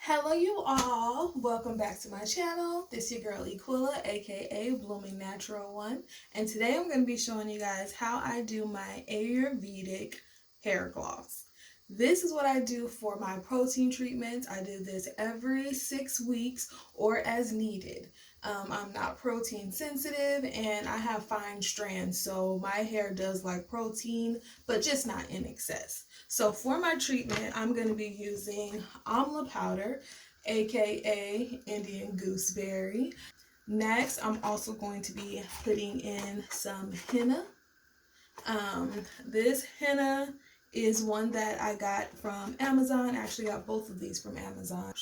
Hello you all, welcome back to my channel. This is your girl Equilla, aka Blooming Natural One, and today I'm going to be showing you guys how I do my Ayurvedic hair gloss. This is what I do for my protein treatments. I do this every 6 weeks or as needed. I'm not protein sensitive and I have fine strands, so my hair does like protein, but just not in excess. So for my treatment, I'm going to be using amla powder, aka Indian gooseberry. Next, I'm also going to be putting in some henna. This henna is one that I got from Amazon. I actually got both of these from Amazon.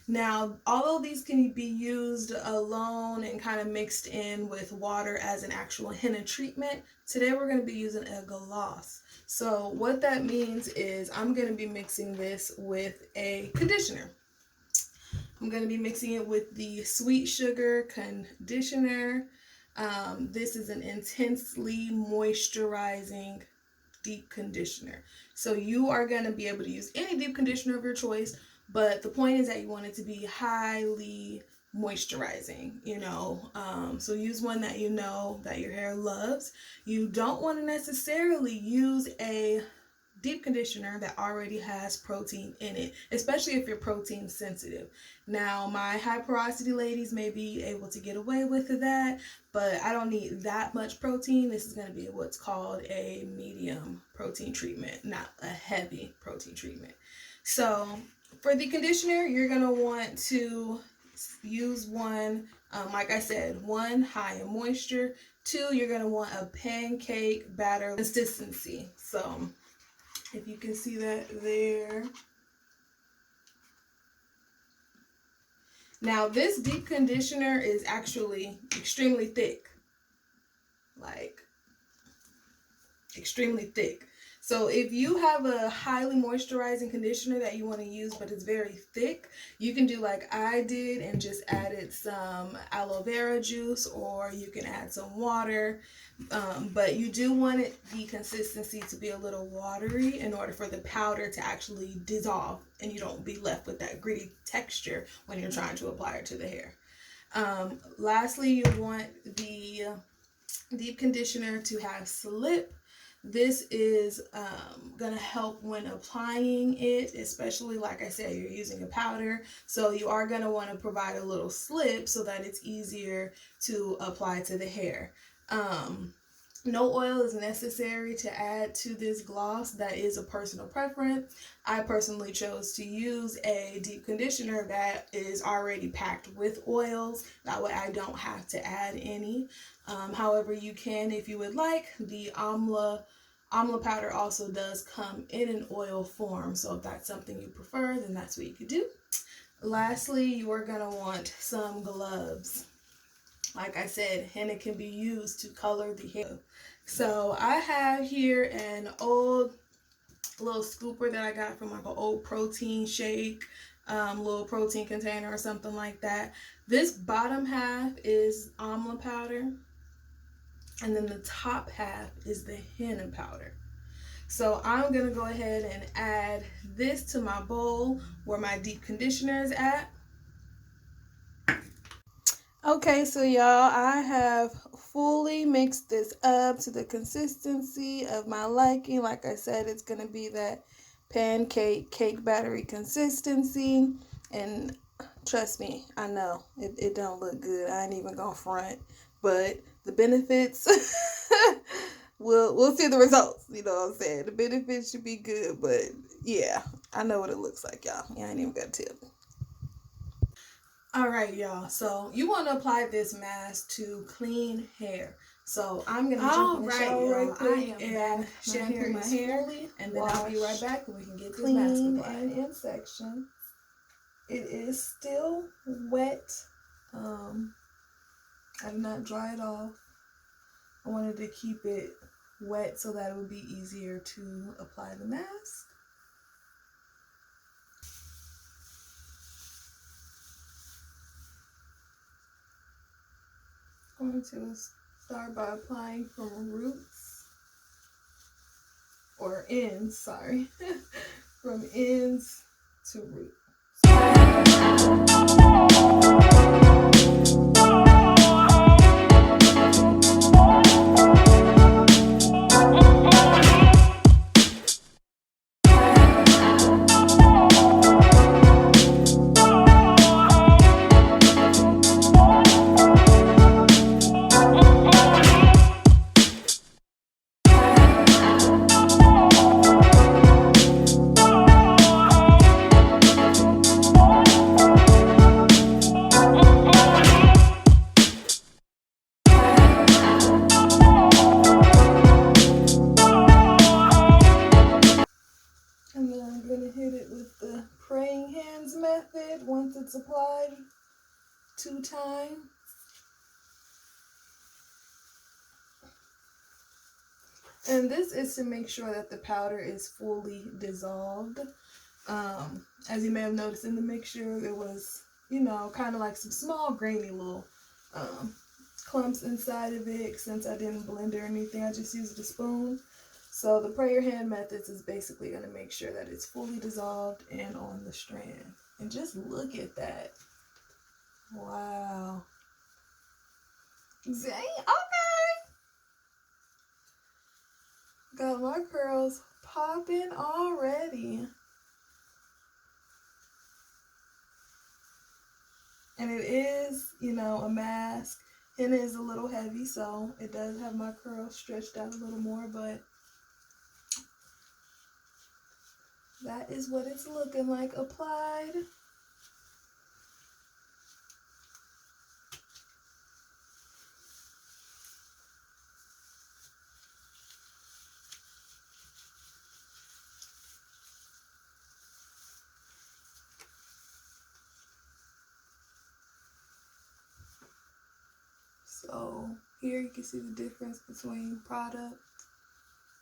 Now, although these can be used alone and kind of mixed in with water as an actual henna treatment, today we're going to be using a gloss. So what that means is I'm going to be mixing this with a conditioner. I'm going to be mixing it with the Sweet Sugar Conditioner. This is an intensely moisturizing deep conditioner. So you are going to be able to use any deep conditioner of your choice, but the point is that you want it to be highly moisturizing, so use one that you know that your hair loves. You don't want to necessarily use a deep conditioner that already has protein in it, especially if you're protein sensitive. Now, my high porosity ladies may be able to get away with that, but I don't need that much protein. This is going to be what's called a medium protein treatment, not a heavy protein treatment. So for the conditioner, you're going to want to use one, like I said, one, high in moisture. Two, you're going to want a pancake batter consistency. So if you can see that there. Now, this deep conditioner is actually extremely thick. Like, extremely thick. So if you have a highly moisturizing conditioner that you want to use, but it's very thick, you can do like I did and just added some aloe vera juice, or you can add some water. But you do want the consistency to be a little watery in order for the powder to actually dissolve and you don't be left with that gritty texture when you're trying to apply it to the hair. Lastly, you want the deep conditioner to have slip. This is going to help when applying it, especially like I said, you're using a powder. So you are going to want to provide a little slip so that it's easier to apply to the hair. No oil is necessary to add to this gloss. That is a personal preference. I personally chose to use a deep conditioner that is already packed with oils. That way I don't have to add any. However, you can, if you would like. The amla powder also does come in an oil form. So if that's something you prefer, then that's what you could do. Lastly, you are going to want some gloves. Like I said, henna can be used to color the hair. So I have here an old little scooper that I got from like an old protein shake, little protein container or something like that. This bottom half is amla powder, and then the top half is the henna powder. So I'm going to go ahead and add this to my bowl where my deep conditioner is at. Okay, so y'all, I have fully mixed this up to the consistency of my liking. Like I said, it's going to be that pancake cake battery consistency. And trust me, I know it don't look good. I ain't even gonna front. But the benefits, we'll see the results. You know what I'm saying? The benefits should be good, but yeah, I know what it looks like, y'all. Yeah, I ain't even got to tip. Alright, y'all, so you want to apply this mask to clean hair. So I'm going to jump in the shower right quick and shampoo my hair, and then I'll be right back and we can get this mask applied. And in section. It is still wet. I did not dry it off. I wanted to keep it wet so that it would be easier to apply the mask. I'm going to start by applying from roots, or ends, sorry, from ends to root. And then I'm going to hit it with the praying hands method once it's applied 2 times. And this is to make sure that the powder is fully dissolved. As you may have noticed in the mixture, there was, you know, kind of like some small grainy little clumps inside of it. Since I didn't blend or anything, I just used a spoon. So the prayer hand methods is basically going to make sure that it's fully dissolved and on the strand. And just look at that. Wow. Dang, okay. Got my curls popping already. And it is, you know, a mask. Henna is a little heavy, so it does have my curls stretched out a little more, but that is what it's looking like applied. So here you can see the difference between product,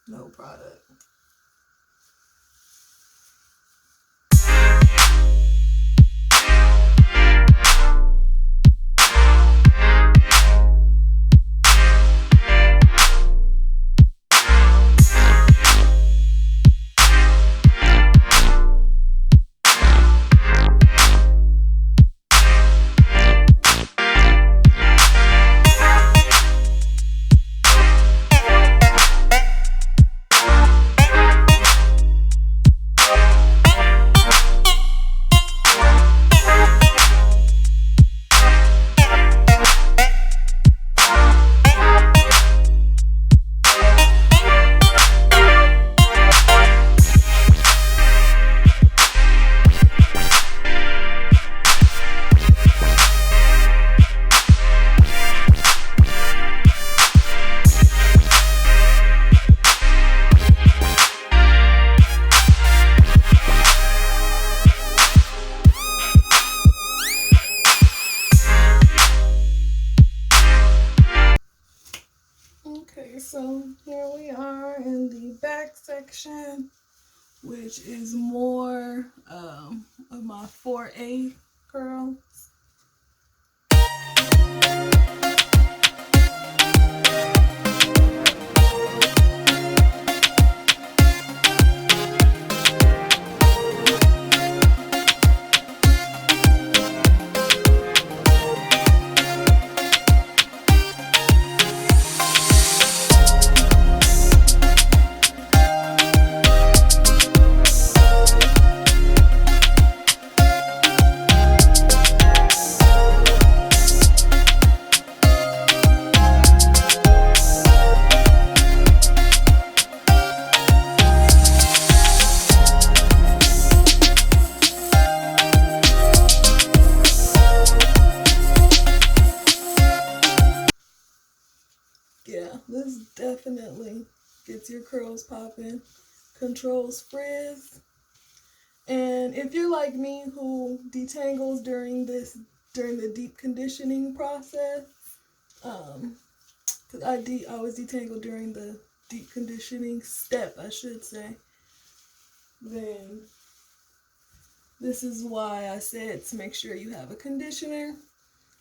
no product. Okay, so here we are in the back section, which is more of my 4A curl. Yeah, this definitely gets your curls popping, controls frizz. And if you're like me who detangles during the deep conditioning process, because I always detangle during the deep conditioning step, I should say, then this is why I said to make sure you have a conditioner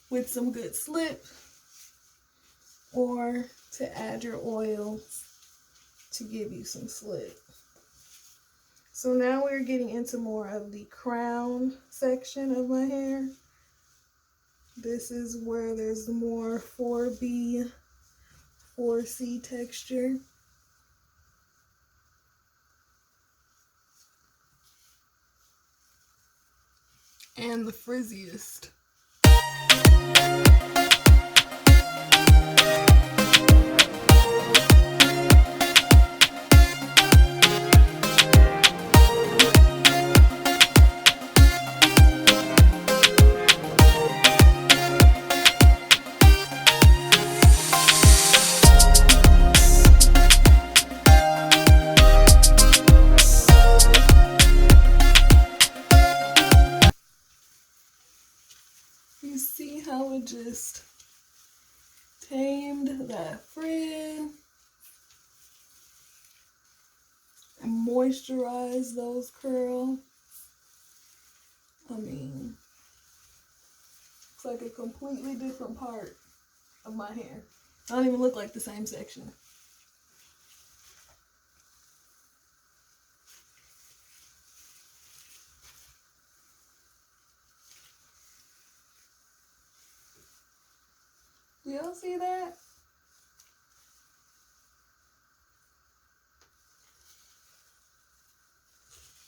with some good slip, or to add your oils to give you some slip. So now we're getting into more of the crown section of my hair. This is where there's more 4B, 4C texture. And the frizziest. You see how it just tamed that frizz and moisturized those curls? I mean, it's like a completely different part of my hair. I don't even look like the same section. Do y'all see that?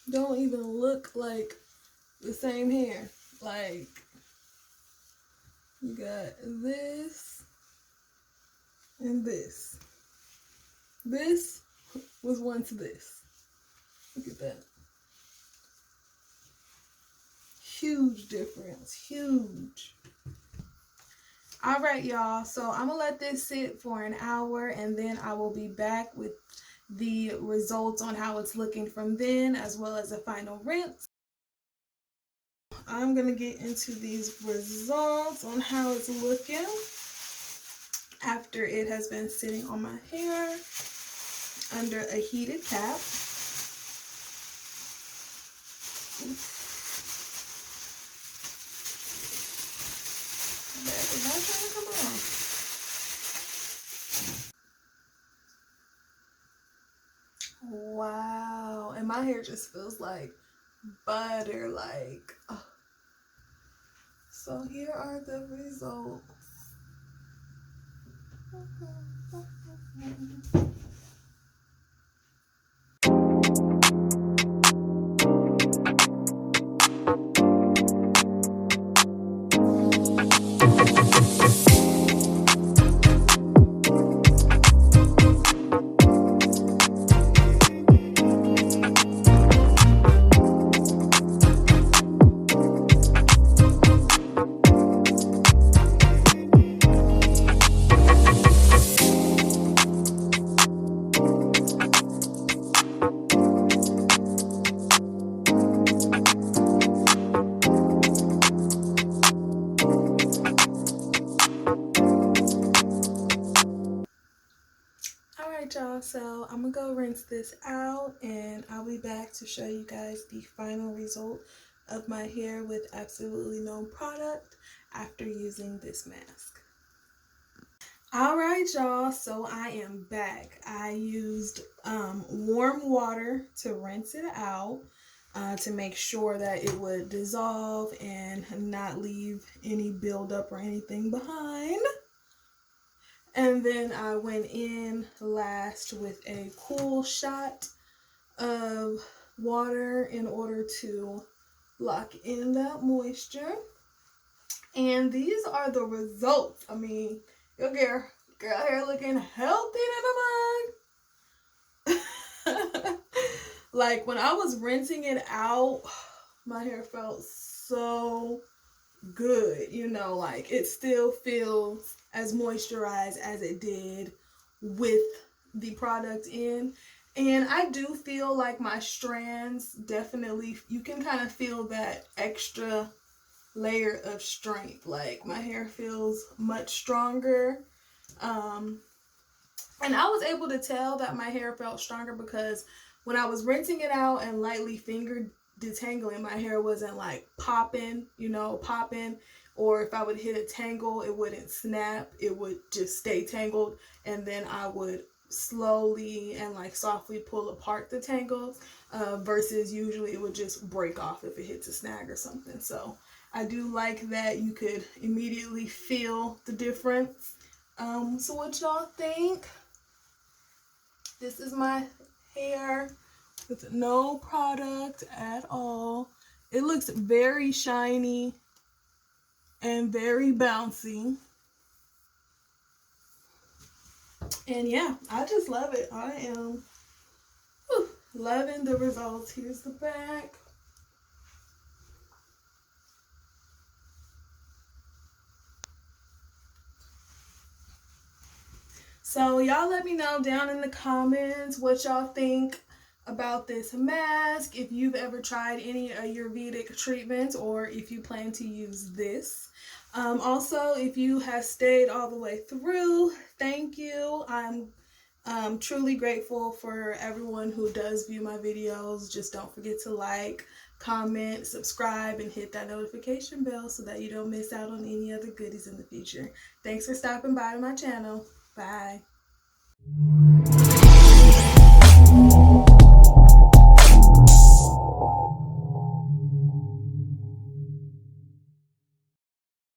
Don't even look like the same hair. Like, you got this and this. This was once this. Look at that. Huge difference. Huge. All right, y'all. So I'm going to let this sit for an hour, and then I will be back with the results on how it's looking from then, as well as a final rinse. I'm going to get into these results on how it's looking after it has been sitting on my hair under a heated cap. That is not trying to come off. Wow. And my hair just feels like butter, like, oh. So here are the results. Y'all, so I'm gonna go rinse this out, and I'll be back to show you guys the final result of my hair with absolutely no product after using this mask. All right, y'all, so I am back. I used warm water to rinse it out to make sure that it would dissolve and not leave any buildup or anything behind. And then I went in last with a cool shot of water in order to lock in that moisture. And these are the results. I mean, your girl hair looking healthy than a mug. Like, when I was rinsing it out, my hair felt so good, you know, like it still feels as moisturized as it did with the product in. And I do feel like my strands definitely, you can kind of feel that extra layer of strength. Like, my hair feels much stronger. And I was able to tell that my hair felt stronger because when I was rinsing it out and lightly finger detangling, my hair wasn't like popping, or if I would hit a tangle, it wouldn't snap, it would just stay tangled, and then I would slowly and like softly pull apart the tangles, versus usually it would just break off if it hits a snag or something. So I do like that you could immediately feel the difference. So what y'all think? This is my hair with no product at all. It looks very shiny and very bouncy. And yeah, I just love it. I am loving the results. Here's the back. So y'all let me know down in the comments what y'all think about this mask, if you've ever tried any Ayurvedic treatments or if you plan to use this. Also, if you have stayed all the way through, thank you. I'm truly grateful for everyone who does view my videos. Just don't forget to like, comment, subscribe, and hit that notification bell so that you don't miss out on any other goodies in the future. Thanks for stopping by my channel. Bye.